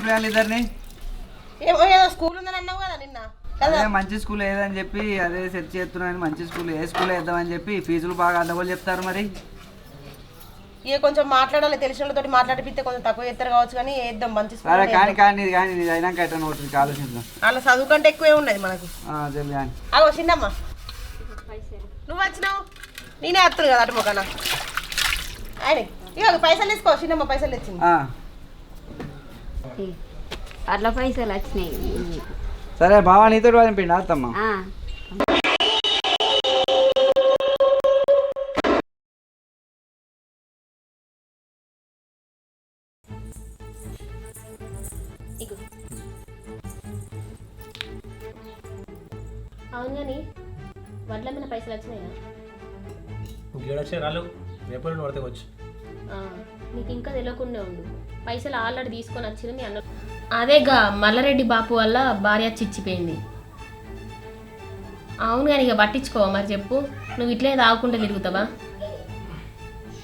పిల్లలు ఇద్దరిని స్కూల్ ఉందని అన్నావు కదా నిన్న. అదే మంచి స్కూల్ ఏదని చెప్పి అదే సెట్ చేస్తున్నాను. మంచి స్కూల్ ఏ స్కూల్ వేద్దామని చెప్పి ఫీజులు బాగా అడ్డగోలు చెప్తారు. మరి ఇక కొంచెం మాట్లాడాలి, తెలిసిన వాళ్ళతో మాట్లాడిపిస్తే కొంచెం తక్కువ చేస్తారు కావచ్చు, కానీ వేద్దాం మంచి స్కూల్. సరే కానీ కానీ కానీ ఇది అయినాక ఎట్లా ఉంటుంది ఆలోచిద్దాం. అలా చదువు కంటే ఎక్కువే ఉన్నది మనకు. చెప్పి కానీ అగో చిన్నమ్మ నువ్వు వచ్చినావు, నేనే వస్తాను కదా అటు మొక్కన. ఆయన ఇక పైసలు తీసుకో. చిన్నమ్మ పైసలు తెచ్చింది. అట్లా పైసలు వచ్చినాయి. సరే బావా నీతో పంపిండి అత్తమ్మ. అవును కానీ వడ్ల మీద పైసలు వచ్చినాయా? ఇంకేడొచ్చే రాళ్ళు రేపు పడతావచ్చు. నీకు ఇంకా తెలియకుండా ఉండు. పైసలు ఆల్రెడీ తీసుకొని వచ్చింది మీ అన్న. అదేగా మల్లారెడ్డి బాపు వల్ల భార్య చిచ్చిపోయింది. అవును కానీ ఇక పట్టించుకోవా మరి చెప్పు. నువ్వు ఇట్లే తాగుకుంటే తిరుగుతావా?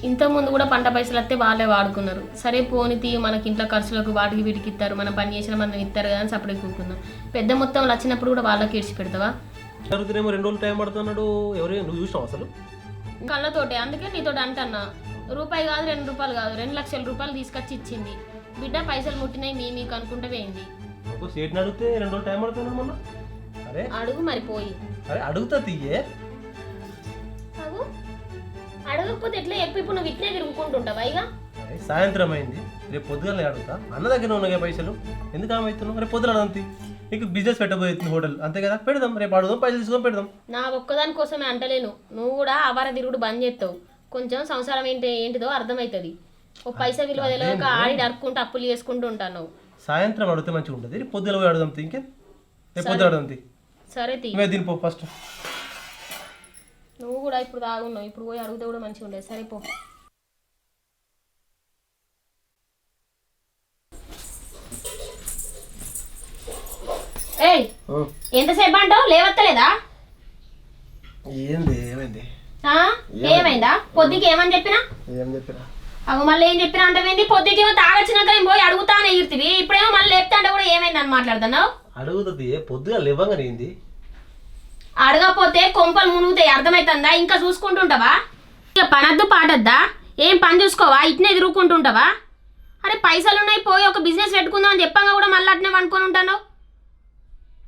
ఇంతకుముందు కూడా పంట పైసలు వస్తే వాళ్ళే వాడుకున్నారు. సరే పోని తీ, మనకి ఇంట్లో ఖర్చులకు వాటికి వీటికి ఇస్తారు, మనం పని చేసిన మనం ఇస్తారు కదా అని సపరేట్ కూకున్నాం. పెద్ద మొత్తంలో వచ్చినప్పుడు కూడా వాళ్ళకి ఇడిచి పెడతావా? జరుగుతుందేమో 2 రోజులు టైం పడుతున్నాడు. ఎవరు నువ్వు చూసినావు అసలు? కళ్ళతోటే. అందుకే నీతో అంటన్నా, రూపాయి కాదు 2 రూపాయలు కాదు 2 లక్షల రూపాయలు తీసుకొచ్చి ఇచ్చింది. బిడ్డ పైసలు ముట్టినాయి మీకు అనుకుంటే పోయింది. సీట్ని అడిగితే 2 రోజులు టైం పడుతున్నాడు మొన్న. అరే అడుగు మరి పోయి. అరే అడుగుతా తీయే. అడగకపోతే ఎట్లా చెప్పి ఇప్పుడు నువ్వు ఇట్లే తిరుగుకుంటుంటావా? ఇక సాయంత్రం అయింది, రేపు పొద్దుగానే అడుగుతా. అన్న దగ్గర ఉన్నాయి పైసలు, ఎందుకు ఆమె అవుతున్నావు? రేపు పొద్దున అడుగుతుంది. నీకు బిజినెస్ పెట్టబోతుంది హోటల్, అంతే కదా, పెడదాం. రేపు అడుగుదాం, పైసలు తీసుకొని పెడదాం. నా ఒక్కదాని కోసమే అంటలేను, నువ్వు కూడా ఆవార తిరుగుడు బంద్ చేస్తావు. కొంచెం సంసారం ఏంటిదో అర్థమవుతుంది. ఓ పైసా విలువ తెలియక ఆడి అడుక్కుంటూ అప్పులు చేసుకుంటూ ఉంటాను. సాయంత్రం అడిగితే మంచిగా ఉంటుంది. రేపు పొద్దున పోయి అడుగుదాం. ఇంకేం రేపు పొద్దున అడుగుదాం. సరే తీ దీనిపో ఫస్ట్. నువ్వు కూడా ఇప్పుడు తాగున్నావు, ఇప్పుడు పోయి అడిగితే కూడా మంచిగా ఉండేది. సరేపో. ఏయ్ ఎంతసేపు అంటావు? లేవత్తలేదా? ఏమైంది? ఏమైందా? పొద్దుకి ఏమని చెప్పినా? అవు మళ్ళీ ఏం చెప్పినా అంటే పొద్దుకేమో తాగొచ్చినాక నేను పోయి అడుగుతానే ఎగిరితివి, ఇప్పుడేమో మళ్ళీ లేపుతా అంటే కూడా ఏమైందని మాట్లాడుతున్నావు? అడుగుతుంది పొద్దుగా లేవంగా ఏంది? అడగపోతే కొంపలు మునుగుతాయి, అర్థమవుతుందా? ఇంకా చూసుకుంటుంటావా? ఇక పనద్దు పాటద్దా? ఏం పని చూసుకోవా? ఇట్నే తిరుగుకుంటుంటావా? అరే పైసలు ఉన్నాయి, పోయి ఒక బిజినెస్ పెట్టుకుందాం అని చెప్పంగా కూడా మళ్ళీ అట్నే అనుకొని ఉంటాను.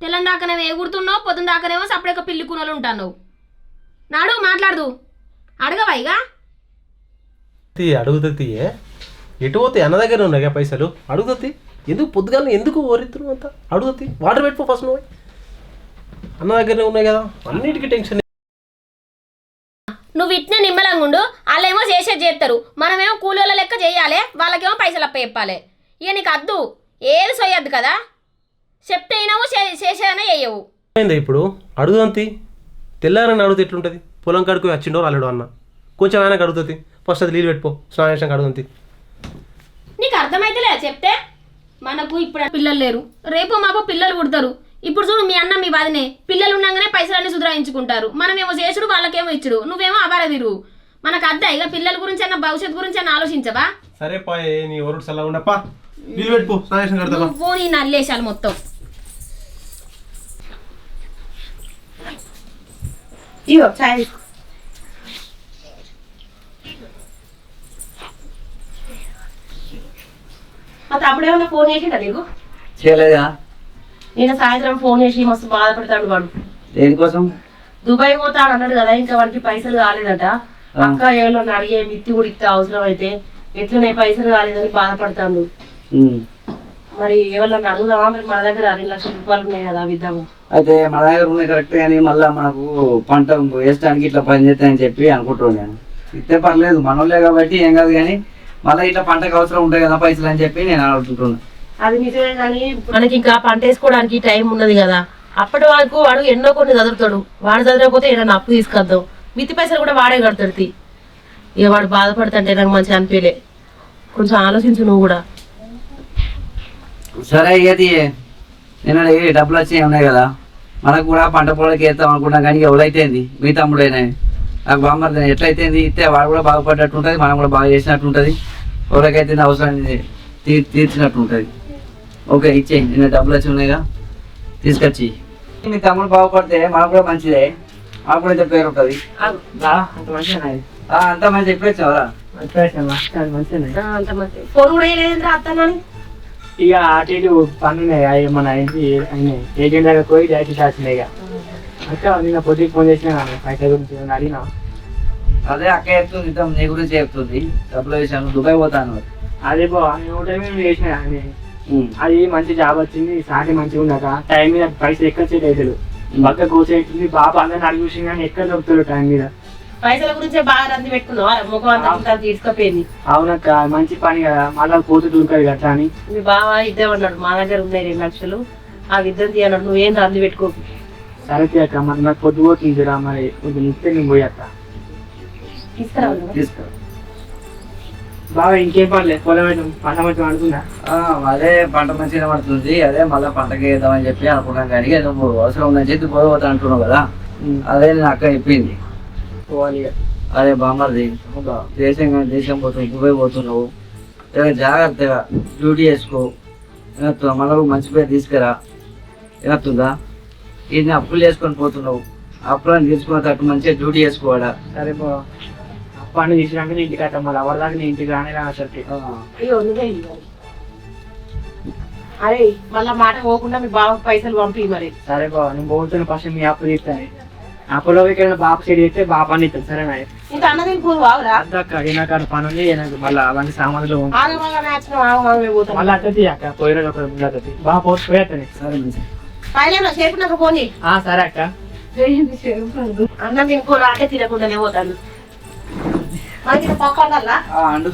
తెల్లని దాకానేమో ఎగురుతున్నావు, పొద్దున దాకానేమో సపరేక పిల్లి కూనలు ఉంటాను. నాడు మాట్లాడదు, అడగవా? ఇక అడుగుతుంది. ఎటు పోతాయి? అన్న దగ్గర ఉన్నాయి పైసలు, అడుగుతుంది. ఎందుకు పొద్దుగాల ఎందుకు ఓరిద్దరు అంతా? అడుగుతుంది. వాటర్ పెట్టుకో ఫస్ట్. నువ్వు అన్న దగ్గరనే ఉన్నాయి కదా, అన్నిటికీ టెన్షన్. నువ్వు ఇట్నే నిమ్మలంగా ఉండు. వాళ్ళేమో చేసేది చేస్తారు, మనమేమో కూలీల లెక్క చేయాలి, వాళ్ళకేమో పైసలు అప్ప చెప్పాలి. ఇక నీకు అద్దు, ఏది సొయ్యద్దు కదా. చెప్తే అయినావు, చేసేదనే చేయవు. అయిందా ఇప్పుడు? అడుగుదంతి. తెల్లారని అడుగుతుంది ఎట్లుంటుంది? పొలం కడుకు వచ్చిండో రాలేడు అన్న, కొంచెం ఆయన అడుగుతుంది. ఫస్ట్ అది నీళ్ళు పెట్టుకో, స్నానం అడుగుతుంది. నీకు అర్థమైతే లేదా చెప్తే? మనకు ఇప్పుడు పిల్లలు లేరు, రేపు మాకు పిల్లలు పుడతారు. ఇప్పుడు చూడు, మీ అన్న మీ బాధనే, పిల్లలు ఉండగానే పైసలన్నీ సుధరాయించుకుంటారు. మనమేమో చేసుడు, వాళ్ళకేమో ఇచ్చుడు, నువ్వేమో అబార తిరుగు. మనకు అద్దా? ఇక పిల్లల గురించి అన్న భవిష్యత్తు గురించి అన్న ఆలోచించవా? సరే పాయ్, నీ ఒరుడు సలా ఉండప్పా, నీళ్ళు పెట్టుకో, స్నానం కడతా. నువ్వు నీ నల్లేశాలు మొత్తం. ఇగో చాయ్. మా తమ్ముడు ఏమన్నా ఫోన్ చేసిండా నీకు? చేయలేదా? నేను సాయంత్రం ఫోన్ చేసి మస్తు బాధపడతాడు వాడు. దేనికోసం? దుబాయ్ పోతాడు అన్నాడు కదా, ఇంకా వాడికి పైసలు కాలేదట. అక్క ఎవరన్నా అడిగే మిత్తి కూడా ఇస్తే అవసరం అయితే ఎట్లనే పైసలు కాలేదని బాధపడతాడు. మరి ఎవరన్నా అడుగుదామా? మరి మన దగ్గర 2 లక్షల రూపాయలు ఉన్నాయి కదా, విద్దాము. అయితే మన దగ్గర ఉన్నాయి కరెక్ట్, కానీ మళ్ళీ మనకు పంట వేయడానికి ఇట్లా పని చేస్తాయని చెప్పి అనుకుంటున్నాను. నేను ఇస్తే పర్లేదు, మనోళ్ళే కాబట్టి ఏం కాదు, కానీ మళ్ళీ ఇట్లా పంటకు అవసరం ఉంటాయి కదా పైసలు అని చెప్పి నేను అనుకుంటున్నాను. అది నిజమే, కానీ మనకి ఇంకా పంట వేసుకోవడానికి టైం ఉన్నది కదా. అప్పటి వరకు వాడు ఎన్నో కొన్ని చదువుతాడు. వాడు చదవకపోతే ఏదైనా అప్పు తీసుకొద్దాం, మిత్తి పైసలు కూడా వాడే కడతాడు. ఇక వాడు బాధపడుతుంటే నాకు మంచిగా అనిపించలే. కొంచెం ఆలోచించు నువ్వు కూడా. సరే ఇక నేను డబ్బులు వచ్చి ఉన్నాయి కదా, మనకు కూడా పంట పొలకి వేస్తాం అనుకున్నాం, కానీ ఎవరైతే మీ తమ్ముడైనా నాకు బాగా ఎట్లయితే ఇస్తే వాడు కూడా బాగుపడ్డట్టు ఉంటుంది, మనం కూడా బాగా చేసినట్టు ఉంటుంది, ఎవరికైతే అవసరాన్ని తీర్చినట్టు ఉంటుంది. ఓకే ఇచ్చేయి, నిన్న డబ్బులు వచ్చి ఉన్నాయిగా తీసుకొచ్చి. మీ తమ్ముడు బాగుపడితే మాకు కూడా మంచిదే, మాకు కూడా పేరు ఉంటుంది. అంత మంచిగా అంత మంచి చెప్పేచ్చావరా? మంచిగా అంత మంచి ఫోన్ కూడా వేయలేదంటే అత్తన్నాని. ఇక అటు ఇటు పనున్నాయి మన ఇంటి ఏజెంట్ దగ్గర పోయి డైరెక్ట్ వచ్చినాయి. ఇక అక్క నిన్న పొద్దుకి ఫోన్ చేసినా పైసా గురించి అడిగినా. అదే అక్క చెప్తుంది, నీ గురించి చెప్తుంది. డబ్బులు వేసాను, దుబాయ్ పోతాను. అదే బా నేను చేసిన అది మంచి జాబ్ వచ్చింది, సాటి మంచిగా ఉండక టైం మీద పైసలు ఎక్కడ సెట్ అవుతాడు. బక్క కోసేస్తుంది బాబా అందరిని అడిగి చూసి కానీ ఎక్కడ దొరుకుతాడు టైం మీద. పైసల గురించే బాగా రంది పెట్టుకున్నావా? ముఖం అంతా తీసుకుపోయింది. అవునక్క మంచి పని కదా, మళ్ళీ పోతే దొరకదు అట్లా అని. మీ బావ ఇద్దామన్నాడు, మా దగ్గర ఉన్నాయి 2 లక్షలు, ఆ ఇద్దరు తీయన్నాడు. నువ్వేం రంది పెట్టుకోకు. సరే అక్క, మరి నాకు పొద్దు పోతుంది రా, మరి కొంచెం ఇస్తే నేను పోయేస్తా. తీసుకురా తీసుకో. బాగా ఇంకేం పర్లేదు, పొలం అయితే పంట మంచిగా అనుకుందా. అదే పంట మంచిగా పడుతుంది, అదే మళ్ళీ పంటకి వేద్దామని చెప్పి అనుకున్నాం. కానీ ఏదో అవసరం ఉందని చెప్పి పోతా అంటున్నావు కదా, అదే నేను అక్క చెప్పింది. పోవాలి ఇక. అదే బామ్మది దేశం పోతున్నావు, దుబాయ్ పోతున్నావు, జాగ్రత్తగా డ్యూటీ చేసుకో. ఏమవుతుందా? మనకు మంచి పేరు తీసుకురా. ఏమవుతుందా? ఇది అప్పులు చేసుకొని పోతున్నావు, అప్పులను తీసుకునేటట్టు మంచిగా డ్యూటీ చేసుకోవాలా. సరే బా, పని తీసినాక నేను ఇంటికి అట్ట మళ్ళీ ఎవరిదాకా నేను ఇంటికి రానే రాసరికి. అయ్యో నువ్వే ఇవ్వాలి. అరే మళ్ళా మాట పోకుండా మీ బావకు పైసలు పంపి మరి. సరే బా, నేను పోతున్న ఫస్ట్ మీ అప్పు తీస్తాను. అప్పులో ఇక్కడ బాబు సైడ్ చేస్తే బాబు అని ఇస్తాను. సరేనా? ఇంకా అన్నది కూర బావురా అక్క నాకు పని ఉంది, నాకు మళ్ళీ అవన్నీ సామాన్లు పోతాం. మళ్ళీ అత్తది అక్క పోయిన ఒక అత్తది బాగా పోతాను. సరే పైన సేపు నాకు ఫోన్ చేయి. సరే అక్క. అన్నం ఇంకో రాకే తినకుండానే పోతాను. మనకి పక్కన అండు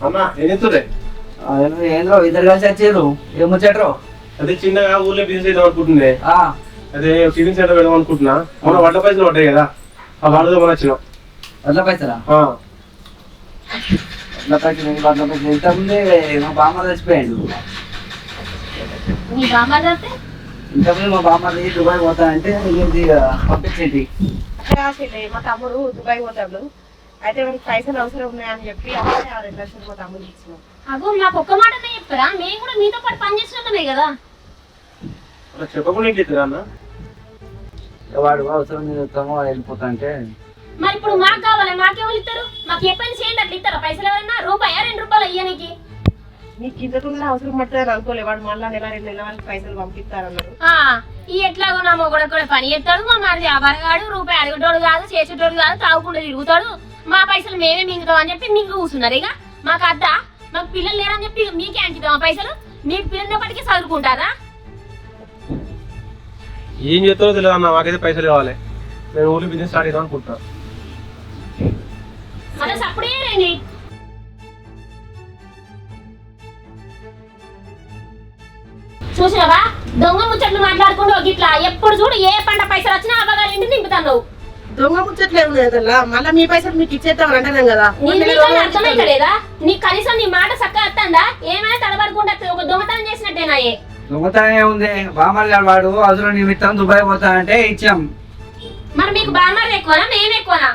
అమ్మా ఏం చెప్తుండే? ఏంద్రో ఇద్దరు కలిసి వచ్చారు, ఏం ముచ్చట్రో? అదే చిన్నగా ఊర్లో బిజినెస్ చేద్దాం అనుకుంటుండే. అదే టిఫిన్ సెంటర్ పెడదాం అనుకుంటున్నా. మన వడ్ల పైసలు పడ్డాయి కదా, ఆ వాడుదాం అని వచ్చినాం. వడ్ల పైసలా? వడ్ల పైసలు ఇంతకుముందే మా బామ్మ చచ్చిపోయాడు. ఇంతకుముందు మా బామ్మది దుబాయ్ పోతానంటే పంపించేది. మా తమ్ముడు దుబాయ్ పోతాడు, అయితే మనకి పైసలు అవసరం ఉన్నాయని చెప్పి 2 లక్షలు మా తమ్ముడు ఇచ్చినాం. అగో మాకు ఒక్క మాటనే చెప్పరా, మేము కూడా మీతో పాటు పని చేసినట్టున్నాయి కదా. చెప్పకుండా ఇంటిరా అన్న. వాడు అవసరం వాడు వెళ్ళిపోతా అంటే మరి ఇప్పుడు మాకు కావాలి, మాకేవాళ్ళు ఇస్తారు? మాకు ఎప్పని చేయండి, అట్లా ఇస్తారా పైసలు? ఎవరైనా రూపాయా 2 రూపాయలు అయ్యానికి? నీకు ఇంతకుండా అవసరం పడుతుంది అనుకోలే, వాడు మళ్ళా నెల 2 నెలల వాళ్ళకి పైసలు పంపిస్తారన్నాడు. ఈ ఎట్లాగో నా మొగడ కూడా పని చేస్తాడు, మా మరి వ్యాపారగాడు రూపాయి అడిగేటోడు కాదు, చేసేటోడు కాదు, తాగుకుండా తిరుగుతాడు. మా పైసలు మేమే మింగుతాం అని చెప్పి మింగు కూర్చున్నారు. ఇక మాకు అద్దా? మాకు పిల్లలు లేరని చెప్పి మీకే అంకిద్దాం పైసలు? మీకు పిల్లలప్పటికీ చదువుకుంటారా? ఏం చేస్తారో తెలియదు అన్న, మాకైతే పైసలు కావాలి. నేను ఊళ్ళో బిజినెస్ స్టార్ట్ చేద్దాం అనుకుంటున్నా. అలా సప్పుడే రండి. చూసినావా దొంగ ముచ్చట్లు మాట్లాడుకుంటూ ఇట్లా ఎప్పుడు చూడు ఏ పంట పైసలు వచ్చినా అవ్వగారి ఇంటి నింపుతాను. దొంగ ముచ్చట్లే ఉంది కదా, మళ్ళీ మీ పైసలు మీకు ఇచ్చేద్దాం అంటున్నాం కదా. అర్థమైతలేదా? నీ కనీసం నీ మాట చక్కగా వస్తుందా? ఏమైనా తడబడుకుంటా ఒక దొంగతనం చేసినట్టేనా? దొంగతనం ఏముంది? బామ్మర్ది వాడు అవసరం నిమిత్తం దుబాయ్ పోతా అంటే ఇచ్చాం. మరి మీకు బామ్మర్ది ఎక్కువనా మేము ఎక్కువనా?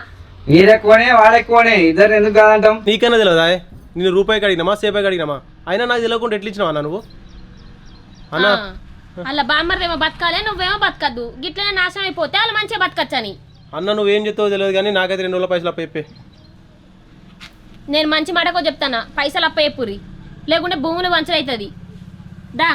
మీరు ఎక్కువనే వాడు ఎక్కువనే, ఇద్దరు ఎందుకు కాదంటాం? నీకన్నా తెలియదా? నేను రూపాయికి అడిగినామా సేపాయికి అడిగినామా? అయినా నాకు తెలియకుండా ఎట్లా ఇచ్చినావా అన్న నువ్వు? అన్నా అలా బామ్మర్దేమో బతకాలే, నువ్వేమో బతకద్దు. గిట్లనే నాశనం అయిపోతే వాళ్ళు మంచిగా బతకచ్చని. అన్న నువ్వేం చెప్తావో తెలియదు కానీ నాకైతే 2 రోజుల పైసలు అప్ప. నేను మంచి మాటకో చెప్తానా, పైసలు అప్పయ్యపురి, లేకుంటే భూములు వంచలవుతుంది. దా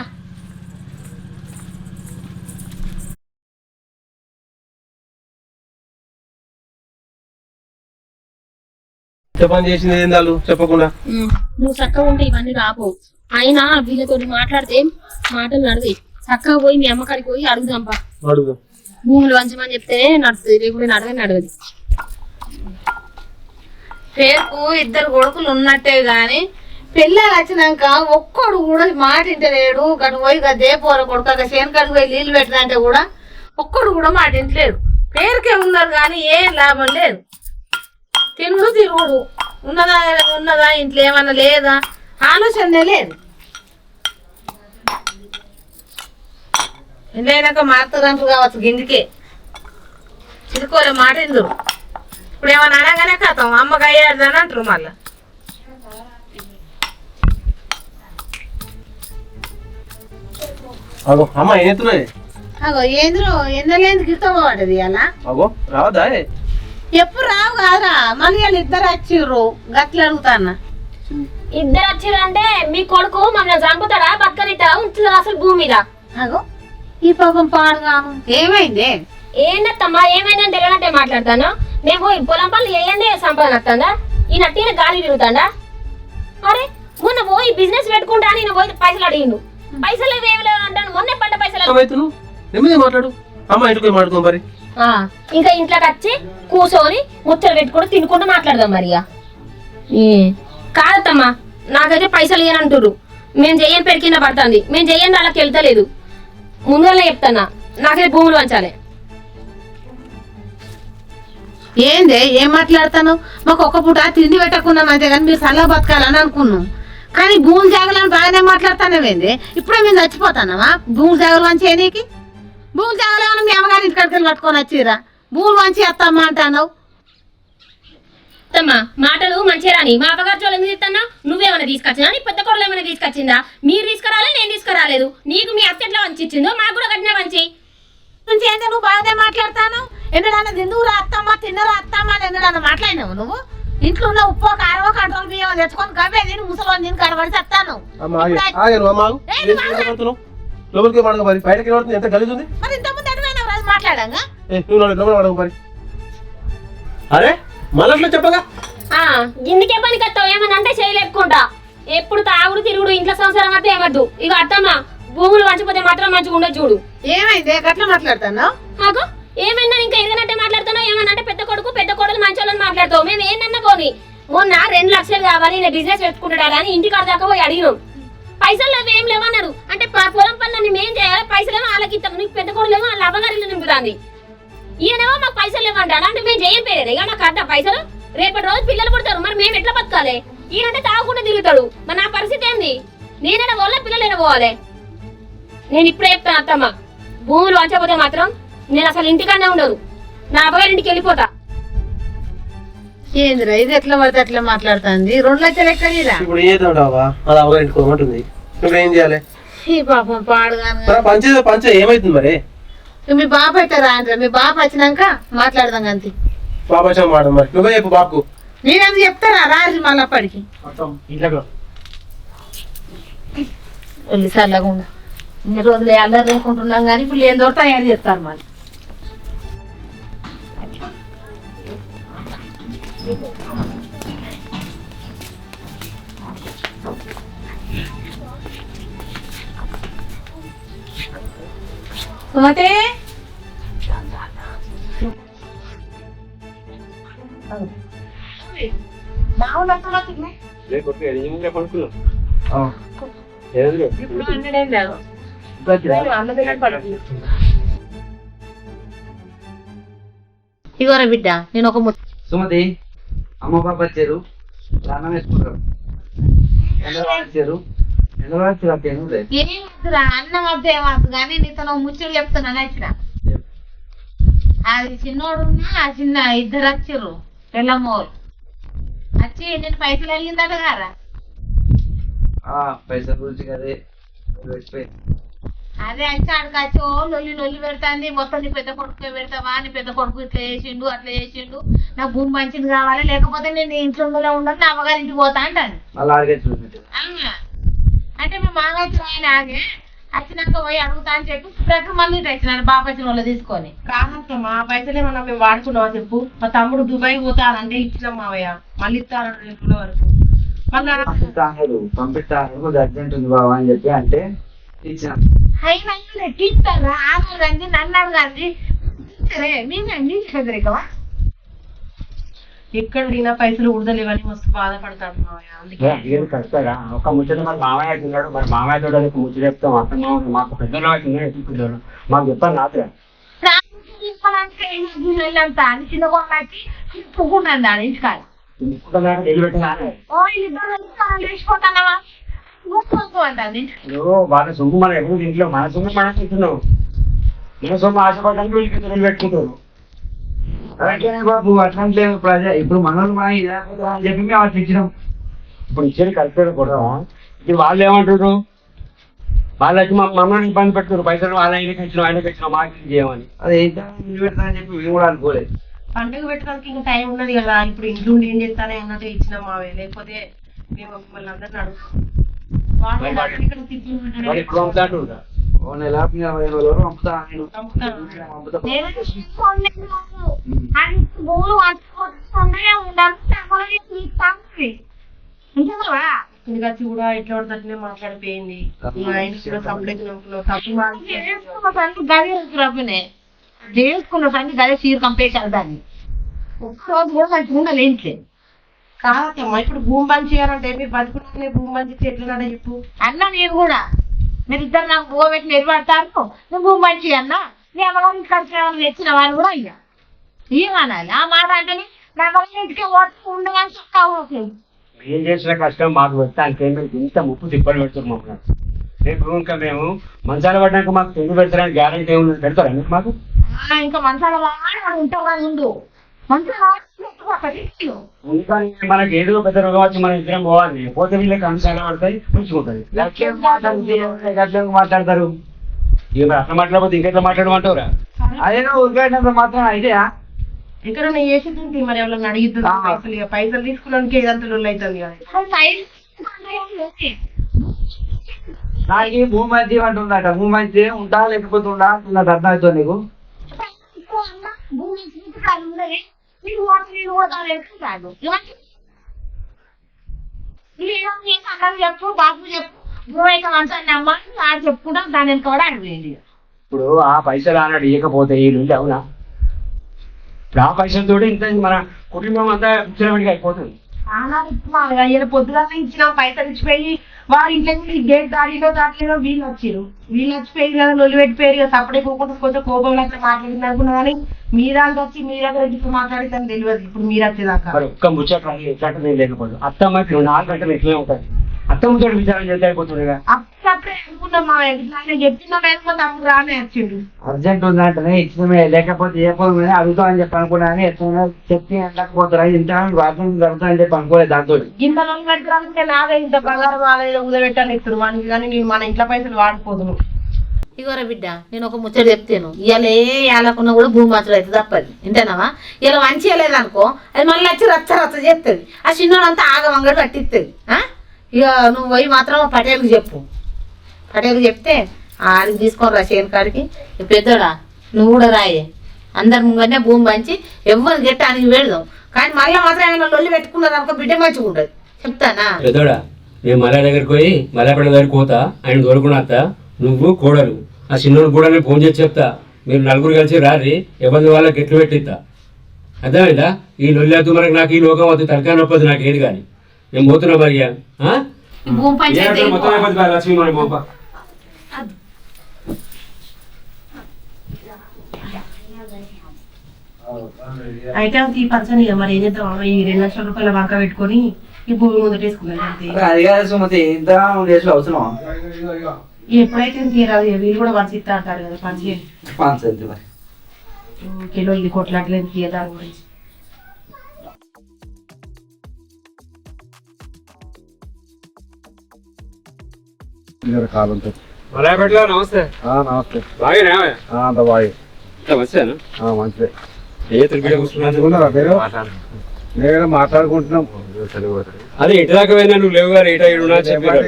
పని చేసింది ఏం దాలు చెప్పకుండా. నువ్వు చక్కగా ఉంటే ఇవన్నీ రాపో. అయినా వీళ్ళతో మాట్లాడితే మాటలు నడివి. చక్కగా పోయి మీ అమ్మకాడికి పోయి అడుగుదాంపా. అడుగు. భూములు వంచమని చెప్తేనే నడుతుంది, లేకుంటే నడవదు. పేరుకు 2 కొడుకులు ఉన్నట్టే గాని పిల్లలు వచ్చినాక ఒక్కడు కూడా మాట ఇంటలేడు. గడు పోయి దేపోర కొడుక చేనుకాడికి పోయి నీళ్ళు పెట్టదంటే కూడా ఒక్కడు కూడా మాట ఇంటలేడు. పేరుకే ఉన్నారు కానీ ఏం లాభం లేదు. తినుడు తిరుగుడు ఉన్నదా ఇంట్లో ఏమన్నా లేదా ఆలోచనే లేదు. ఇంట్లోనాక మారుతుందంటారు కావచ్చు, గిందికే చిరుకోలే మాట ఇందురు. ఇప్పుడు ఏమన్నా అనగానే కథం అమ్మకి అయ్యాడదని అంటారు. మళ్ళా అగో అమ్మ ఏం ఎత్తున్నాయి? అగో ఏంద్రో ఎందలేందుకు ఇష్టపడ్డది అలా అగో రావద్దా? ఎప్పుడు రావు కాదురా మళ్ళీ వాళ్ళు ఇద్దరు వచ్చిర్రు గట్ల అడుగుతాన్నా. ఇద్దరు వచ్చిరంటే మీ కొడుకు మమ్మల్ని చంపుతాడా బతకనిస్తాడా ఉంచుతారా అసలు భూమి మీద? అగో ఈ పాపం పాడుగాను ఏమైంది? ఏందత్తమ్మా ఏమైందని తెలియనట్టే మాట్లాడతాను. మేము పొలం పనులు వేయండి సంపాదన వస్తుందా? ఈ నట్టిన గాలి తిరుగుతాడా? అరే మొన్న పోయి బిజినెస్ పెట్టుకుంటా నేను పోయి పైసలు అడిగిండు. పైసలు ఏమి లేవు అంటాను. మొన్నే పంట పైసలు నెమ్మది మాట్లాడు. అమ్మ ఇంటికి మాట్లాడుకో మరి. ఇంకా ఇంట్లోకి వచ్చి కూర్చొని ముచ్చలు పెట్టుకుంటూ తినుకుంటూ మాట్లాడదాం మరి. కాదత్తమ్మా నాకైతే పైసలు ఇయ్యనంటుర్రు. మేము చెయ్యని పెడి కింద పడుతుంది. మేము చెయ్యని వాళ్ళకి వెళ్తలేదు. ముందుగానే చెప్తానా నాకైతే భూములు వంచాలి. ఏందే ఏం మాట్లాడతాను? మాకు ఒక పూట తిండి పెట్టకున్నాం అంతే కానీ మీరు సల్లా బతకాలని అనుకున్నాం. కానీ భూమి జాగలని బాగానే మాట్లాడుతానేమేంది? ఇప్పుడే మేము చచ్చిపోతానమా భూమి జాగలు మంచి నీకు? భూమి జాగలు ఏమన్నా మీ అమ్మగారి ఇంటికి పట్టుకొని వచ్చిరా భూములు మంచి వస్తామా అంటావు? అత్తమ్మా మాటలు మంచిగా రాని. మా అప్పగారు చోళ్ళు ఎందుకు ఇస్తాను? నువ్వేమైనా తీసుకొచ్చినా? నీ పెద్ద కొడలు ఏమైనా తీసుకొచ్చిందా? మీరు తీసుకురాలే నేను తీసుకురాలేదు. నీకు మీ అత్త ఎట్లా వంచి ఇచ్చిందో మాకు కూడా కట్టినా వంచి నుంచి ఏంటో నువ్వు బాగానే మాట్లాడతాను. ఎన్నడన్నా తిందువురా అత్తమ్మా తిన్నరా అత్తమ్మా అని ఎన్నడన్నా మాట్లాడినావు నువ్వు? ఇంట్లో ఉన్న ఉప్పు కారవో కంట్రోల్ బియ్యం తెచ్చుకొని కవ్వే తిని ముసలి దీన్ని కనబడి చెప్తాను. లోపలికి మాడక మరి బయటకి ఎంత గలీజ్ ఉంది మరి ఇంతకుముందు అడిగిన రోజు మాట్లాడంగా మరి. అరే మళ్ళీ చెప్పగా ఇందుకే పని కత్తావు ఏమని అంటే చేయలేపుకుంటా. ఎప్పుడు తాగుడు తిరుగుడు ఇంట్లో సంవత్సరం అయితే ఏమద్దు. ఇక అత్తమ్మా భూములు వంచిపోతే మాత్రం మంచిగా ఉండదు చూడు. ఏమైంది గట్ల మాట్లాడతాను? నాకు ఏమైనా ఇంకా ఎదిగినట్టే మాట్లాడుతానో ఏమన్నా పెద్ద కొడుకు పెద్ద కొడుకు మంచి వాళ్ళని మాట్లాడతావు. మేము ఏంటన్నా పోనీ మొన్న 2 లక్షలు కావాలి నేను బిజినెస్ పెట్టుకుంటాడా అని ఇంటికాడ దాకా పోయి అడిగినాం. పైసలు లేవు ఏం లేవన్నారు. అంటే పొలం పనులు మేం చేయాలి పైసలేమో వాళ్ళకి ఇస్తాం. నీకు పెద్ద కొడులేమో వాళ్ళ అవ్వగారిలో నింపుతుంది. ఈయనేమో మాకు పైసలు లేవంటాడు. అంటే మేము చేయం పేరేదే ఇక మాకు అర్థం పైసలు. రేపటి రోజు పిల్లలు పుడతారు మరి మేము ఎట్లా బతకాలి? ఈయనంటే తాగకుండా తిరుగుతాడు. మరి నా పరిస్థితి ఏంది? నేనైనా పోవాలా పిల్లలైనా పోవాలి? నేను ఇప్పుడే చెప్తాను అత్తమ్మ భూములు వంచకపోతే మాత్రం నేను అసలు ఇంటికన్నా ఉండదు. నా అవ్వగారింటికి వెళ్ళిపోతా. ఏందిరా ఇది ఎట్లా పడితే అట్లా మాట్లాడుతుంది? 2 లక్షలు ఎక్కడిరా? ఇప్పుడు ఏదంటావా? అది అవ్వగారింటికి పోమంటుంది. ఇప్పుడు ఏం చేయాలి? ఈ పాపం పాడుగాను పంచ ఏమైతుంది మరి? మీ బాబు అయితే రాండ్రా. మీ బాబు వచ్చినాక మాట్లాడదాం అంతే. బాబా వచ్చా మాట మరి నువ్వే చెప్పు బాబుకు. నేనెందుకు చెప్తారా రాజు మళ్ళీ అప్పటికి వెళ్ళి చల్లకుండా ఇన్ని రోజులు అల్లరి లేకుంటున్నాం కానీ ఇప్పుడు ఏం దొరతా ఏం చేస్తారు మళ్ళీ. సుమతి ఇగోరా బిడ్డ నేను ఒక సుమతి అమ్మ పాప వచ్చారు అన్నం వేసుకుంటారు. వచ్చారు ఏమిరా అన్నం అబ్దే మాకు కానీ నీతో ముచ్చలు చెప్తున్నాను వచ్చిన. అది చిన్నోడు ఆ చిన్న ఇద్దరు వచ్చిర్రు పిల్లమ్మోరు వచ్చి నేను పైసలు అడిగిందట గారా. పైసల గురించి కదే అదే వచ్చి ఆడికి వచ్చి లొల్లి పెడతాంది. మొత్తం నీ పెద్ద కొడుకు పెడతావా? నీ పెద్ద కొడుకు ఇట్లా చేసిండు అట్లా చేసిండు. నాకు భూమి మంచిది కావాలి లేకపోతే నేను ఇంట్లో ఉండను నా అమ్మగారి ఇంటికి పోతా అంటాను. అంటే మీ మామయ్య ఆయన ఆగే వచ్చినాక పోయి అడుగుతా అని చెప్పి ప్రతి మళ్ళీ తెచ్చినాడు బాబు వచ్చిన వాళ్ళు తీసుకొని. కాదు మా పైసలు ఏమన్నా మేము వాడుకున్నావా చెప్పు. మా తమ్ముడు దుబాయ్ పోతానంటే ఇచ్చినాం మావయ్య మళ్ళీ ఇస్తానంటే ఎప్పుడు వరకు పంపిస్తాను అర్జెంట్ ఉంది బాబా అని చెప్పి అంటే ఇచ్చిన అయినా ఎక్కిస్తారా ఆమె కానీ నన్ను అడగాలి మీకవా ఎక్కడ అడిగినా పైసలు ఉడదలేవని మస్తు బాధపడతాడు మావయ్య. అందుకే కరెక్టేగా ఒక ముచ్చట మరి మామయ్య తిన్నాడు. మరి మామయ్య తోట ముచ్చట చెప్తాం అర్థం మాకు పెద్దలు మాకు చెప్పాను నాతో చిన్న కొన్నాకి పువ్వుకున్నాను ఇంటికాడ లేచిపోతానవా వాళ్ళ సొమ్ము మనం ఎప్పుడు ఇంట్లో మన సొమ్ము మనం తింటున్నావు. మన సొమ్ము ఆశపడడానికి వీళ్ళకి తొలి పెట్టుకుంటారు. అలాంటినే బాబు అట్లాంటి ఇప్పుడు మనల్ని మనం ఇది అని చెప్పి మేము అట్లా ఇచ్చినాం. ఇప్పుడు ఇచ్చేది కరెక్ట్గా కొడదాం. ఇది వాళ్ళు ఏమంటారు వాళ్ళు వచ్చి మమ్మల్ని ఇబ్బంది పెడుతున్నారు, పైసలు ఆయనకి ఇచ్చిన మాకు చేయమని. అది ఏంటో ఇల్లు పెడతానని చెప్పి మేము కూడా అనుకోలేదు. పండుగ పెట్టడానికి ఇంకా టైం ఉన్నది కదా, ఇప్పుడు ఇంట్లో ఉండి ఏం చేస్తానే అన్నట్టు ఇచ్చినాం మావే, లేకపోతే మేము మిమ్మల్ని అందరిని అడుగుతాం. మరి ఎప్పుడు పంపుతాడు? ఓ నెల 20 రోజులు పంపుతా నేను. వచ్చి కూడా ఎట్లా పడుతుంటే మాట్లాడిపోయింది. కూడా సపరేట్ చేసుకున్న సంగతి గదే చీర కంప్లీట్ అవుతాను. ఒక్కరోజు కూడా మంచిగా ఉండలేంట్లే. కాదమ్మా, ఇప్పుడు భూమి బంద్ చేయాలంటే మీరు బతుకునే భూమి బంద్ చేస్తే ఎట్లా చెప్పు అన్నా. నేను కూడా మీరు ఇద్దరు నాకు భూమి పెట్టి నిలబడతారు, నువ్వు భూమి మంచి అన్నా. నీ అమ్మగారిని ఖర్చు తెచ్చిన వాళ్ళు కూడా అయ్యా ఏమనాలి ఆ మాట అంటేనే నా మళ్ళీ ఇంటికే ఉండగానే చక్కగా ఏం చేసిన కష్టం మాకు పెట్టడానికి ఇంత ముప్పు తిప్పలు పెడుతున్నాం మమ్మల్ని. రేపు ఇంకా మేము మంచాల పడ్డాక మాకు తిండి పెడతారని గ్యారెంటీ ఏమి పెడతారా మీకు మాకు? ఇంకా మంచాల ఉంటావు కదా ముందు ఇంకా మనకి ఏదో పెద్ద రోగం వచ్చి మనం ఇద్దరం పోవాలి, పోతే వీళ్ళకి అంశాలు పడతాయి, పుంచుకుంటుంది. మాట్లాడతారు ఇక మరి అట్లా మాట్లాడకపోతే ఇంకెట్లా మాట్లాడమంటావురా? అదేనా ఉరికాడినంత మాత్రం అయితే ఇక్కడ నేను చేసేది మరి ఎవరైనా అడిగిద్దా పైసలు? ఇక పైసలు తీసుకోవడానికి ఏదంతా లొల్లు అవుతుంది కదా. నాకు భూమి మంచి అంటుందట. భూమి మంచి ఉంటా లేకపోతే ఉండా నాకు అర్థం అవుతుంది నీకు. చెప్పు బాబు చెప్పు నువ్వైతే మంచి అమ్మ ఆడు చెప్పుకుంటా దాని కూడా అడిపోయింది. ఇప్పుడు ఆ పైసలు అన్నాడు ఇవ్వకపోతే ఈ నుండి అవునా? ఇప్పుడు ఆ పైసలతో ఇంత మన కుటుంబం అంతా విచ్చలవిడిగా అయిపోతుంది. పొద్దుగా ఇచ్చిన పైసలు ఇచ్చిపోయి వారి ఇంట్లో గేట్ దాటిలో వీళ్ళు వచ్చిపోయి కదా లొల్లి పెట్టిపోయారు కదా. సపడే కోకుండా కొంచెం కోపంలో అట్లా మాట్లాడింది అనుకున్నా కానీ మీ దానికి వచ్చి మీ దగ్గర ఇప్పుడు మాట్లాడిద్దని తెలియదు. ఇప్పుడు మీరు వచ్చేదాకా మరి ఒక్క ముచ్చట ఎట్లాంటి లేకపోతే అత్తమ్మ 4 గంటలు ఎట్లనే ఉంటుంది. అత్తమ్మ తోటి విచారం చేస్తే అయిపోతుందిగా. అప్పుడప్పుడే అనుకున్నాం మా ఎట్లా చెప్తున్నా లేకపోతే తమ్ముడు రానే వచ్చిండు. అర్జెంట్ ఉందంటేనే ఇచ్చినమే, లేకపోతే ఏ పోదు అడుగుతామని చెప్పి అనుకున్నా కానీ ఎట్లా చెప్పి వెళ్ళకపోతారా ఇంత రాత్రి జరుగుతాయని చెప్పి అనుకోలేదు. దాంతో ఇంత లొల్లి పెట్టుకుంటే నాదే ఇంత బంగారం ఆలయంలో ఉదబెట్టాను ఇస్తారు వానికి, కానీ నేను మన ఇంట్లో పైసలు వాడిపోదును. ఇగోరా బిడ్డ, నేను ఒక ముచ్చట చెప్తాను. ఇవాళ ఏ ఏలకున్నా కూడా భూమి మార్చడం అయితే తప్పది వింటానావా? ఇలా మంచి లేదనుకో అది మళ్ళీ వచ్చి రచ్చ చేస్తుంది. ఆ చిన్నోడంతా ఆగమంగడు కట్టిస్తుంది. ఇక నువ్వు పోయి మాత్రం పటేల్కి చెప్పు. పటేల్కి చెప్తే ఆడికి తీసుకొని రా చేను కాడికి. పెద్దోడా నువ్వు కూడా రాయే, అందరి ముంగనే భూమి పంచి ఎవరు గెట్టానికి వెళదాం. కానీ మళ్ళీ మాత్రం ఏమైనా లొల్లి పెట్టుకున్నారు అనుకో బిడ్డ మంచిగా ఉంటుంది చెప్తానా? పెద్దోడా నేను మళ్ళా దగ్గరికి పోయి మళ్ళాపేట దగ్గరికి పోతా, ఆయన దొరుకున్నా నువ్వు కోడలు ఆ చిన్నోడు కూడా నేను ఫోన్ చేసి చెప్తా, మీరు నలుగురు కలిసి రారి ఇబ్బంది వాళ్ళకి ఎట్లు పెట్టిస్తా. అర్థమైందా? ఈ లొల్లి మనకి నాకు ఈ లోకం అవుతుంది, తలకాయ నొప్పది నాకు ఏది కానీ. నేను పోతున్నా మరి భూమి పంచాయతీ లక్ష్మీ మరి పోపా. అయితే ఈ పచ్చని మరి ఏం చేద్దాం, ఈ 2 లక్షల రూపాయల వంక పెట్టుకొని ఈ భూమి ముందటేసుకున్నాను అంతే. అది కాదు సుమతి, ఇంత డేస్లో అవసరం ఎప్పుడైతే తీరాలి వీళ్ళు కూడా వంచిస్తా అంటారు కదా. పంచండి మరి కిలో ఇది కొట్లాడలేదు తీయదాని గురించి. నమస్తే. నమస్తే. బాగా అంత బాగా వచ్చాను మంచిదే. ఏ నేను మాట్లాడుకుంటున్నాం. అదే ఇటు దాకా పోయినా నువ్వు లేవు గారు ఇటు చెప్పారు.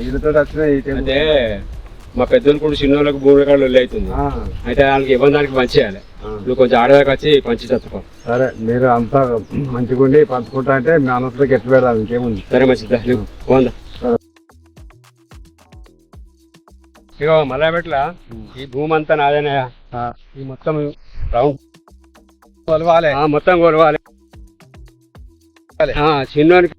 వీళ్ళతో అంటే మా పెద్దలు కూడా చిన్నోళ్ళకు భూమి కాళ్ళు అవుతుంది. అయితే వాళ్ళకి ఇవ్వడానికి పంచేయాలి. నువ్వు కొంచెం ఆడదాకా వచ్చి పంచి తప్పుకో. సరే మీరు అంతా మంచిగుండి పంచుకుంటా అంటే మీ అనవసరం ఎట్టు పెడదాం ఇంకేముంది. సరే మంచిదా పోందా. ఇగో మల్లాపేటల ఈ భూమి అంతా నాదేనాయా, ఈ మొత్తం రౌండ్ కొలవాలి, మొత్తం కొలవాలి. చిన్నోనికి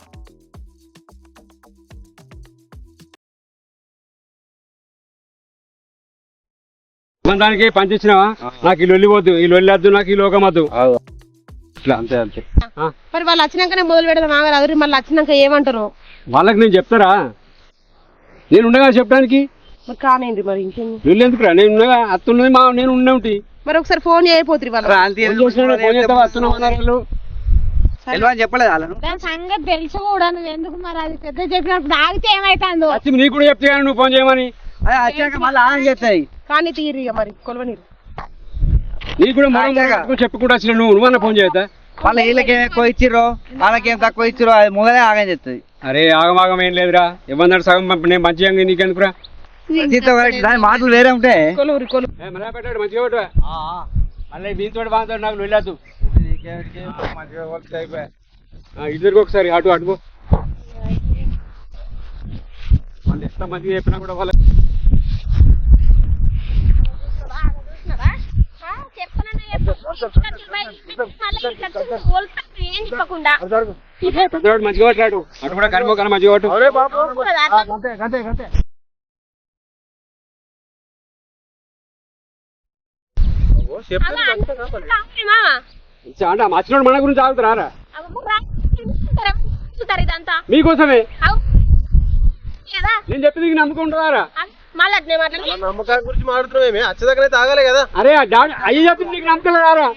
దానికి పంచిచ్చినావా? నాకు ఈ లొల్లి వద్దు, ఈ లొల్లి వద్దు, నాకు ఈ లోకం వద్దు. ఇట్లా అంతే అంతే. మరి వాళ్ళు వచ్చినాకనే మొదలు పెడదాం ఆగదు, మళ్ళీ వచ్చినాక ఏమంటారు వాళ్ళకి నేను చెప్తారా? నేను ఉండగా చెప్పడానికి కానివ్వండి. మరి ఇంకేం వీళ్ళు ఎందుకురా? నేను ఉండగా అత్తున్నది మా నేను ఉండే ఉంటే మరి ఒకసారి ఫోన్ చేయకపోతుంది వాళ్ళు చెప్పలేదు వాళ్ళను. దాని సంగతి తెలుసు కూడా, నువ్వు ఎందుకు మరి అది పెద్ద చెప్పినప్పుడు ఆగితే ఏమైతుందో. నీకు కూడా చెప్తే నువ్వు ఫోన్ చేయమని అదే వచ్చాక మళ్ళీ ఆనం చేస్తాయి. కానీ తీరు ఇక మరి కొలవనీరు. నీకు కూడా మనం చెప్పుకుంటూ వచ్చిన నువ్వన్నా ఫోన్ చేయొద్దా? మళ్ళీ వీళ్ళకేం ఎక్కువ ఇచ్చిర్రో వాళ్ళకేం తక్కువ ఇచ్చిరో అది మొదలే ఆగం చేస్తుంది. అరే ఆగమాగం ఏం లేదురా, ఇవ్వన్నాడు సగం నేను మంచిగా నీకెందుకురా? దాని మాటలు వేరే ఉంటాయి. మళ్ళీ పెట్టాడు మంచిగా పెట్టు. మళ్ళీ దీంతో బాగా నాకు వెళ్ళదు. ఇద్దరికి ఒకసారి అటు అటుకో. మళ్ళీ ఎంత మంచిగా చెప్పినా కూడా వాళ్ళ పెద్దవాడు మంచిగా కొట్టాడు. అటు కూడా కనుమో కన మంచిగా కొట్టు. అంటే మచ్చినోడు మన గురించి ఆగుతారా? మీకోసమే నేను చెప్పింది నమ్ముకుంటారా? నమ్మకాల గురించి మాట్లాడుతున్నామే, వచ్చేదాకా తాగాలే కదా. అరే అయ్యి చెప్పింది నీకు నమ్మకలేదారా?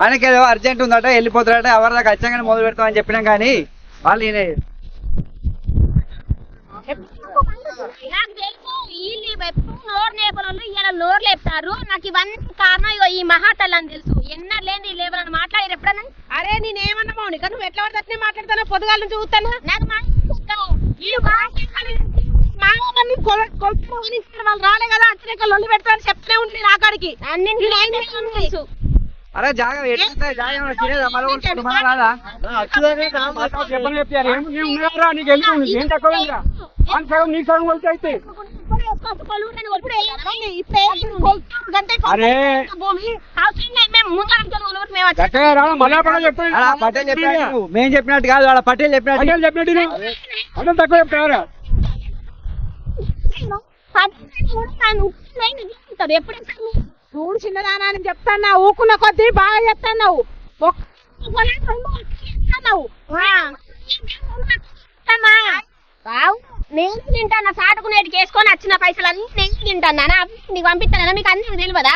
ఆయనకేదో అర్జెంట్ ఉందట వెళ్ళిపోతారట. ఎవరి దాకా వచ్చాగానే మొదలు పెడతామని చెప్పినాం కానీ వాళ్ళు ఈయన నోరు లేపుతారు. నాకు ఇవన్నీ కారణం ఇగో ఈ మహాతల్లని తెలుసు. ఎన్నర్ లేని లేవని మాట్లాడారు ఎప్పుడన్నా? అరే నేనేమన్నా మౌనిక నువ్వు ఎట్లా పడితే మాట్లాడుతానో పొద్దుగాల నుంచి చూస్తాను. నాకు వాళ్ళు రాలే కదా వచ్చినాక లొల్లి పెడతామని చెప్తూనే ఉంటుంది నా కాడికి. తెలుసు. అరే జాగా రాదా? చెప్పని చెప్తారు నీకు ఏం తక్కువ నీకు సగం కొలిసి అయితే. అరే పటేల్ చెప్పినట్టు మేము చెప్పినట్టు కాదు, వాళ్ళ పటేల్ చెప్పినట్టు అదే తక్కువ చెప్తారా? ఎప్పుడు చూడు చిన్నదానా అని చెప్తాన్నా, ఊకున్న కొద్దీ బాగా చెప్తాన్నావు. నేను తింటాను సాటుకునేటి వేసుకొని వచ్చిన పైసలన్నీ నేను తింటాను. నీకు పంపిస్తానా? మీకు అన్ని తెలియదా?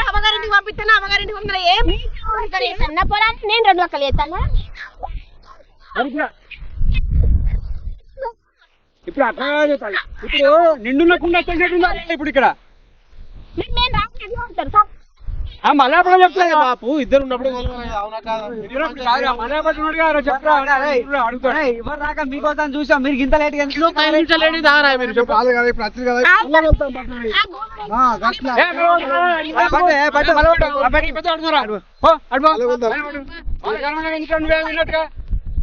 అమ్మగారింటికి పంపిస్తాను అమ్మగారింటికి పంపిన ఏమి సన్న పొలాన్ని నేను 2 లెక్కలు వేస్తాను. ఇప్పుడు అట్లా ఇప్పుడు నిండున్నకుండా ఇప్పుడు ఇక్కడ నేను రాకుండా మళ్ళీ చెప్తాను బాపు ఇద్దరు ఉన్నప్పుడు ఎవరు రాక మీకోసం చూసాం. మీరు ఇంత లేట్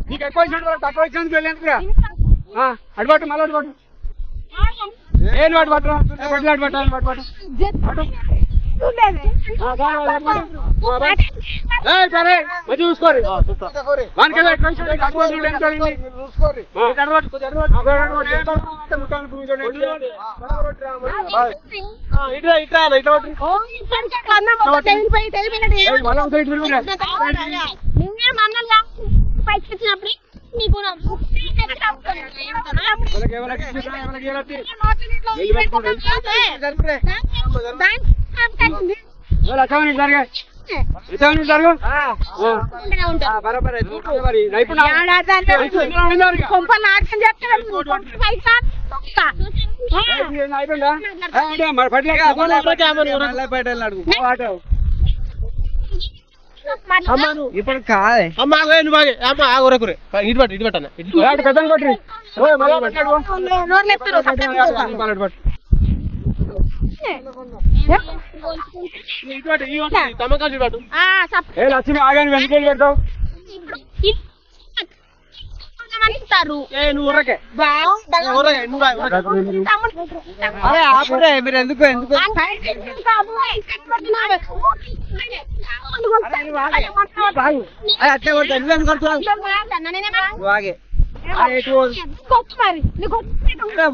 నీకు ఎక్కువ తక్కువ ఇచ్చినందుకు వెళ్ళేందుకురా అడ్బాటు మళ్ళీ అడ్బాటు ఏం వాటి పట్టరా పట్టు సరే మంచి చూసుకోరు పైకిచ్చినప్పుడు నీకు ఇప్పుడు కాదే అమ్మ ఆగురే ఇటు పట్టు ఇటు పట్టన్న తమ్మకాలు పట్టు. లక్ష్మి ఆగాని వెనుకలు పెడతావు మీరు ఎందుకు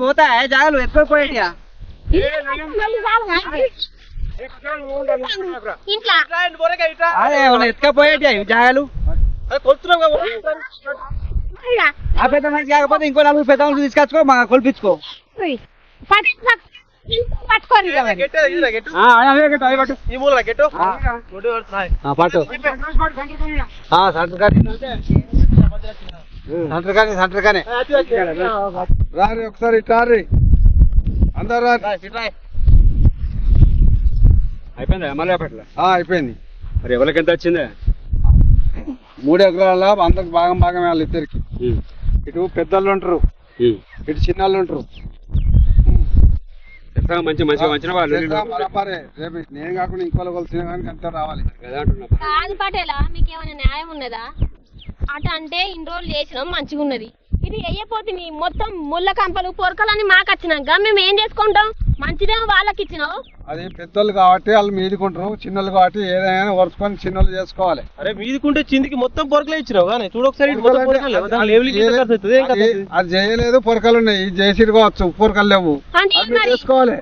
పోతా జాగాలు ఎక్కువ పోయా అదే ఎత్తుకపోయేటి జాగాలు ఆ పెద్ద మనిషి కాకపోతే ఇంకో 4 పెద్ద మనుషులు తీసుకొచ్చుకో మా కొలిపించుకో పట్టుకోండి ఇక మరి. అదే గట్టు అదే పట్టు ఈ మూల గెట్టు పట్టు సెంటర్ కానీ రారి ఒకసారి ఇట్టారి అందరు రారి. అయిపోయిందా మల్లెపట్ల అయిపోయింది. మరి ఎవరికి ఎంత వచ్చిందే? 3 ఎకరాల అందరికి భాగం భాగం వాళ్ళు ఇద్దరికి. ఇటు పెద్దలు ఉంటారు, ఇటు చిన్నళ్ళు ఉంటారు. మంచి మంచిగా వచ్చిన వాళ్ళు బరాబరే. రేపు నేను కాకుండా ఇంకోళ్ళు కొలిసిన కానీ అంతా రావాలి. కాదు పటేలా, మీకేమైనా న్యాయం ఉన్నదా? అట అంటే ఇన్ని రోజులు చేసినాం మంచిగా ఉన్నది, ఇది వెయ్యపోతే మొత్తం ముళ్ళ కంపలు పొరకలని మాకు వచ్చినాక మేము ఏం చేసుకుంటాం? మంచిదేమో వాళ్ళకి ఇచ్చినావు. అది పెద్దలు కాబట్టి వాళ్ళు మీదికుంటారు, చిన్నలు కాబట్టి ఏదైనా వరుసుకొని చిన్నలు చేసుకోవాలి. అరే మీదికుంటే చిందికి మొత్తం పొరకలే ఇచ్చినావు కానీ చూడొకసారి అది చేయలేదు, పొరకలు ఉన్నాయి. ఇది చేసి కావచ్చు, పొరకలు లేవు. అది మీరు చేసుకోవాలి.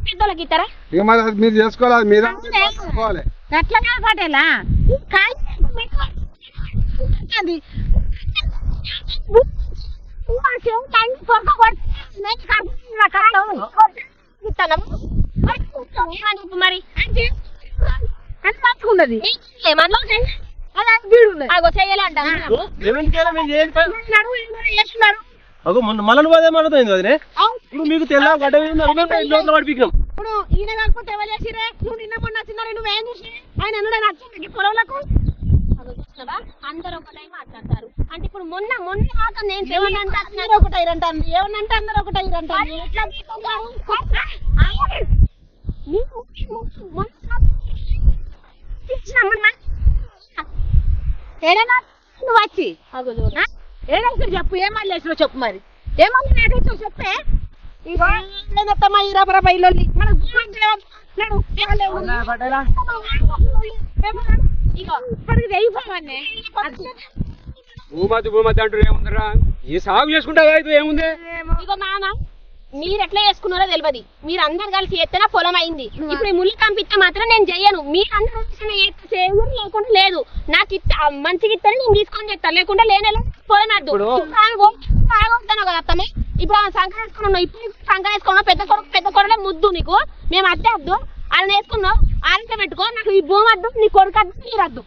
పెద్దోళ్ళకి ఇస్తారా? ఇక మరి అది మీరు చేసుకోవాలి, అది మీద చేసుకోవాలి. అట్లా కాదు పటేలా, మరి మంచుకున్నది మళ్ళీ నువ్వు అదే మాట్లాడుతుంది అదే. ఇప్పుడు మీకు తెల్ల గడ్డ పడిపికినాం. ఇప్పుడు ఈయన కాకపోతే ఎవరు చేసిరే? నువ్వు నిన్న మొన్న వచ్చినారు, నువ్వేం చూసి ఆయన నచ్చింది పొలంలకు అందరు ఒకటై మాట్లాడతారు. అంటే ఇప్పుడు మొన్న నేను ఏమన్నంటే అందరూ ఒకటైరంటాను, ఏమన్నంటే అందరూ ఒకటైరంటాను. ఎట్లా నువ్వు వచ్చి ఏడైతే చెప్పు, ఏం మళ్ళీ వేసినావు చెప్పు. మరి ఏమన్నా నాకైతే చెప్పే ఇరవై ఇల్లు మనకు భూమతి అంటారు ఏముందరా? ఈ సాగు చేసుకుంటా ఏముంది? ఇగో మామ, మీరు ఎట్లా చేసుకున్నారో తెలియదు. మీరు అందరు కలిసి ఎత్తనా పొలం అయింది. ఇప్పుడు ఈ ముళ్ళు కంపిస్తే మాత్రం నేను చెయ్యను. మీరు అందరూ లేకుండా లేదు, నాకు మంచిగా ఇస్తాను, నేను తీసుకొని చెప్తాను. లేకుండా లేనే పొలం అద్దు ఆగొస్తాను కదా అత్తమ్మ. ఇప్పుడు ఆమె సంకర వేసుకున్నావు, ఇప్పుడు సంకర వేసుకున్నావు. పెద్ద కొడలే ముద్దు నీకు. మేము అద్దే వద్దు, ఆయన వేసుకున్నావు, ఆరింట్లో పెట్టుకో. నాకు ఈ భూమి వద్దు, నీ కొడుకు వద్దు, మీరు వద్దు.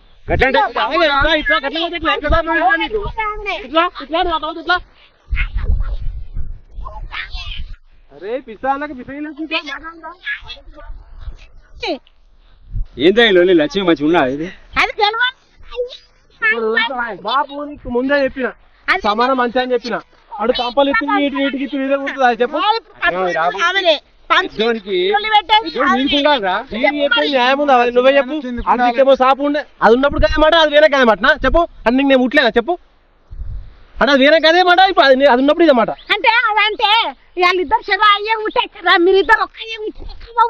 అరే పిస్తాలకి ఏందా లక్ష్మి మంచిగా ఉన్నా? ఇది బాబు నీకు ముందే చెప్పిన సమానం మంచి అని చెప్పిన. అడు కంపలు ఇటు చెప్పు. న్యాయం ఉందా? నువ్వే చెప్పు. అందుకేమో సాపు ఉండే, అది ఉన్నప్పుడు కదే మాట, అది వేరే కదే మాట చెప్పు. అది నీకు నేను ముట్లేనా చెప్పు. అంటే అది వేరే కదే మాట, ఇప్పుడు అది ఉన్నప్పుడు ఇదే మాట. అంటే అదంటే వాళ్ళిద్దరు చెర అయ్యే ఉంటారా? మీరిద్దరు ఒక్క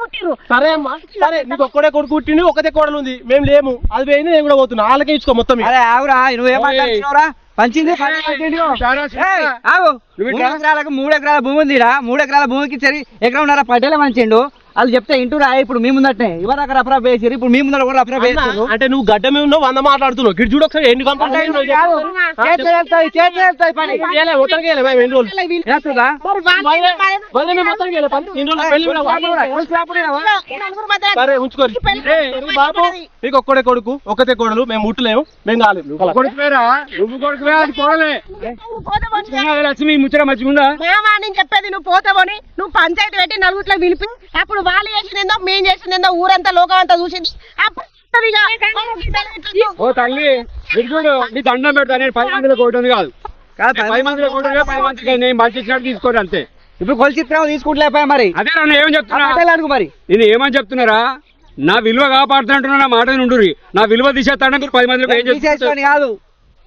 పుట్టిరు. సరే అమ్మా, సరే నీకు ఒక్కడే కొడుకు పుట్టింది, ఒకటే కోడలు ఉంది. మేము లేము, అది పోయింది, నేను కూడా పోతున్నా. వాళ్ళకే ఇచ్చుకో మొత్తం. నువ్వేమంటున్నావురా? పంచింది 3 ఎకరాల భూమి ఉందిరా. 3 ఎకరాల భూమికి సరి ఎకరం ఉన్నారా? పడ్డలే మంచిండు. వాళ్ళు చెప్తే ఇంటూరా. ఇప్పుడు మీ ముందటే ఇవరకు రఫరా వేసారు, ఇప్పుడు మీ ముందర కూడా రఫరా వేసారు. అంటే నువ్వు గడ్డ మీద ఉన్నావు, 100 మాట్లాడుతున్నావు. గిడి చూడు ఒకసారి ఎన్ని కంపెనీ అది సరే ఉంచుకోరు. బాబు నీకు ఒక్కడే కొడుకు, ఒకటే కోడలు. మేము ముట్టలేము, మేము కాలేదు. నువ్వు కొడుకువే, అది కోడలే. లక్ష్మి ముచ్చట మంచిగా ఉందా? నేను చెప్పేది నువ్వు పోతావని. నువ్వు పంచాయతీ పెట్టి నలుగురిలో పిలిపి, అప్పుడు వాళ్ళు చేసిందేందో మేము చేసిందేందో ఊరంతా లోకం అంతా చూసింది. ఓ తల్లి విడుచుడు, నీ దండం పెడతా. నేను 10 మందిలో కొట్టేది కాదు, 10 మందిలో కొట్టేది 10 మందికి నేను మంచి ఇచ్చినట్టు తీసుకోరు అంతే. ఇప్పుడు కొలిచిత్రావు తీసుకుంటలేపాయా? మరి అదే నన్ను ఏమని చెప్తున్నా? మరి నేను ఏమని చెప్తున్నారా? నా విలువ కాపాడుతున్నట్టున్నా, నా మాట నుండి నా విలువ తీసేస్తాను. మీరు 10 మందిలో ఏం చేస్తారు కాదు,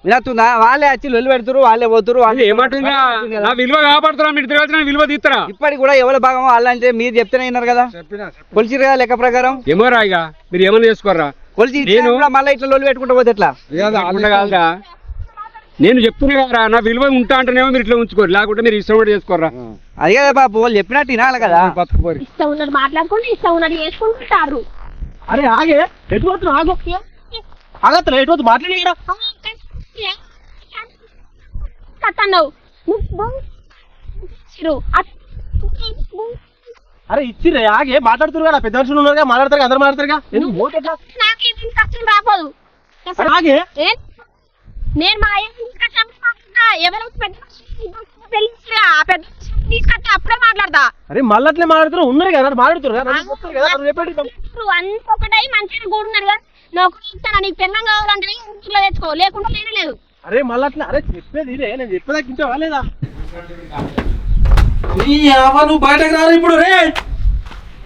వినతుందా? వాళ్ళే వచ్చి లొల్లి పెడుతురు, వాళ్ళే పోతురు. ఏమంటుందా? నా విలువ కాపాడుతున్నా, మీరు తిరగచ్చు విలువ తీస్తారా? ఇప్పటికి కూడా ఎవరి భాగం వాళ్ళంటే మీరు చెప్తేనే విన్నారు కదా. కొలిచిరు కదా లెక్క ప్రకారం. ఏమో రాయిగా మీరు ఏమన్నా చేసుకోర్రా? కొలిచి మళ్ళీ ఇట్లా లొల్లి పెట్టుకుంటూ పోతే ఎట్లా? కాదురా, నేను చెప్తున్నా కదా, నా విలువ ఉంటా అంటేనేమో మీరు ఇట్లా ఉంచుకోరు, లేకుంటే మీరు ఇష్టం కూడా చేసుకోర్రా. అదే కదా బాబు, వాళ్ళు చెప్పినట్టు వినాలి కదా. ఇష్టం ఉన్నది మాట్లాడుకుంటే ఇష్టం ఉన్నది చేసుకుంటారు. అరే ఆగే, ఎటు పోతున్నావు? ఆగు, ఆగత్తలే, ఎటు పోతు మాట్లాడి కట్టన్నావు అరే ఇచ్చిరే ఆగే మాట్లాడుతున్నారు కదా, పెద్ద మనుషులు ఉన్నారు కదా, మాట్లాడతారు అందరు మాట్లాడతారుగా. ఎందుకు మోత ఎట్లా? నాకు కష్టం రాపోదు. అరే ఆగే నేను మా అయ్య ఎవరైనా పెద్ద పెళ్లి తీసుకొస్తే అప్పుడే మాట్లాడతా. అరే మళ్ళీ అట్లే మాట్లాడుతున్నారు, ఉన్నారు కదా మాట్లాడుతారు కదా, అంత ఒకటై మంచిగా కూడున్నారు కదా. నాకు ఇస్తాను, నీకు పెళ్ళం కావాలంటే ఇంట్లో తెచ్చుకో, లేకుండా లేనే లేదు. అరే మళ్ళీ అట్లా, అరే చెప్పేది ఇదే, నేను చెప్పేదాకా ఇంటావా లేదా? నువ్వు బయటకు రారా ఇప్పుడు, రే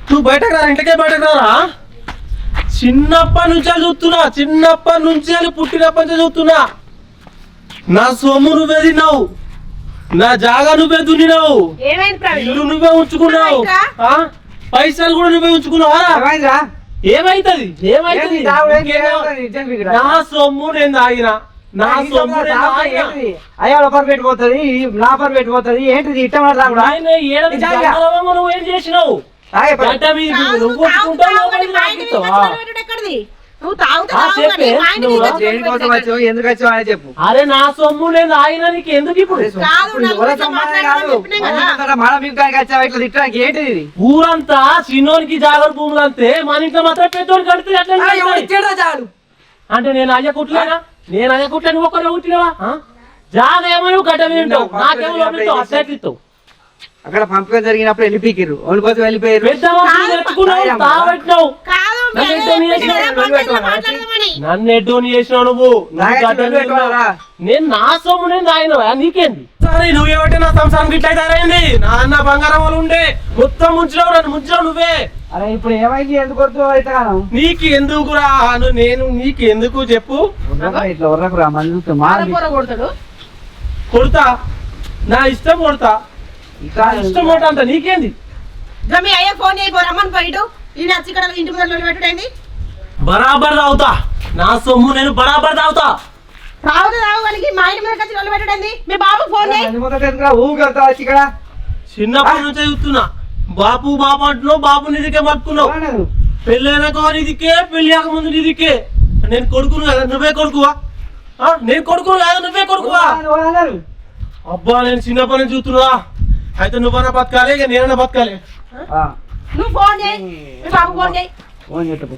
నువ్వు బయటకు రారా, ఇంటికే బయటకు రారా. చిన్నప్పటి నుంచే చూస్తున్నా, చిన్నప్పటి నుంచే పుట్టినప్పటి నుంచే చూస్తున్నా. నా సొమ్ము నువ్వే తిన్నావు, నా జాగా నువ్వే దున్నినావు, ఇల్లు నువ్వే ఉంచుకున్నావు, పైసలు కూడా నువ్వే ఉంచుకున్నావా? ఏమైతుంది ఏమైతుంది? నా సొమ్ము నేను తాగిన, నా సొమ్ము నేను తాగిన. అయ్యా లోపల పెట్టిపోతుంది, లోపల పెట్టిపోతుంది, ఏంటిది ఇట్ట మాట్లాడు. నువ్వేం చేసినావు? నువ్వు ఎందుకు వచ్చావు అని చెప్పు. అరే నా సొమ్ము నేను తాగిన, నీకు ఎందుకు ఇప్పుడు? ఏంటిది ఊరంతా చిన్నోనికి జాగర్ భూములు అంతే, మన ఇంట్లో మాత్రం పెద్దోనికి కడితే ఎట్లా? అంటే నేను అయ్య కుట్లేనా? నేను అయ్య కుట్లే, నువ్వు ఒక్కరే కుట్టినవా? జాగ ఏమో నువ్వు గడ్డ మీద ఉంటావు, నాకేమో లోపలిస్తావు, అట్లా ఇస్తావు. అక్కడ పంపకం జరిగినప్పుడు వెళ్ళిపోయారు, వాళ్ళ వెళ్ళిపోయారు. పెద్ద నన్ను ఎడ్డోని చేసినావు నువ్వు. నేను నా సొమ్ము నేను తాగినవా? నీకేంది? సరే నువ్వేమంటే నా సంసారం గిట్ల అయితారైంది. నా అన్న బంగారం వాళ్ళు ఉండే మొత్తం ముంచినావు, నన్ను ముంచినావు నువ్వే. అరే ఇప్పుడు ఏమైంది, ఎందుకు అవుతాను? నీకు ఎందుకు రా, నేను నీకు ఎందుకు చెప్పు. ఇట్లా ఉర్రకురా, కొడతా, నా ఇష్టం కొడతా, ఇష్టం కొడతా అంట. నీకేంది? మీ అయ్యా ఫోన్ అయిపోరమ్మని పోయిడు, ఈ నచ్చి ఇక్కడ ఇంటి ముందు పెట్టుడైంది. బరాబర్ తాగుతా, నా సొమ్ము నేను బరాబర్ తాగుతా. తాగుతానికి మా ఇంటి మీద వచ్చి రోజు పెట్టుడైంది. మీ బాబు ఫోన్ ఇక్కడ చిన్నప్పటి నుంచే చూస్తున్నా, బాపు బాపు అంటున్నావు, బాబు నిధికే పట్టుకున్నావు. పెళ్ళైనాక నిధికే, పెళ్లి కాక ముందు నిధికే. నేను కొడుకును కదా, నువ్వే కొడుకువా? నేను కొడుకును కదా, నువ్వే కొడుకువా? అబ్బా నేను చిన్నప్పటి నుంచి చూస్తున్నా. అయితే నువ్వన్నా బతకాలి, ఇక నేనన్నా బతకాలి. నువ్వు ఫోన్ చేయి, మీ బాబు ఫోన్ చేయి. ఫోన్ చెప్పు.